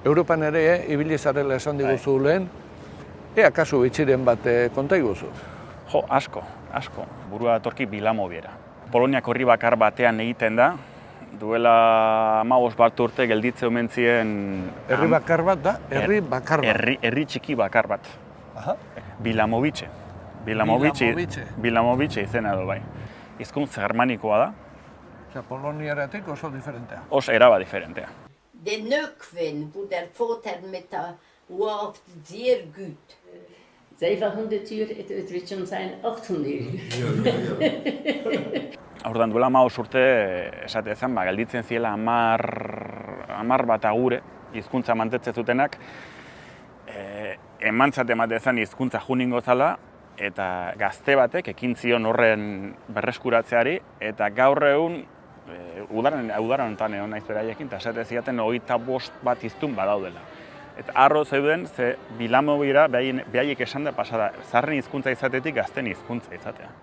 Europan ere, ibili zarela esan diguzu lehen, ea kasu bitxiren bat konta iguzu. Jo, asko. Burua datorki Bilamobiera. Poloniako herri bakar batean egiten da, duela 15 bat urte gelditze omen zien... Herri bakar bat da? Herri bakar bat. Herri txiki bakar bat. Aha. Bilamovice izena edo bai. Hizkuntz germanikoa da. Osea, poloniaratik oso diferentea. Oso eraba diferentea. Den Nökven, wo der Vater mit der Wort sehr gut. 700 uur, het wird schon sein 800 uur. Aurdan duela 15 urte esate zen, gelditzen ziela 10 bat agure hizkuntza mantentzen zutenak, emantzat ematen zen hizkuntza juningo zala, eta gazte batek ekin zion horren berreskuratzeari, eta gaur egun udaran honetan egon naiz beraiekin, eta esate ziaten 25 bat hiztun badaudela. Eta harro zeuden, ze Bilamobiera behaiek esan da pasada, zaharren hizkuntza izatetik gazten hizkuntza izatea.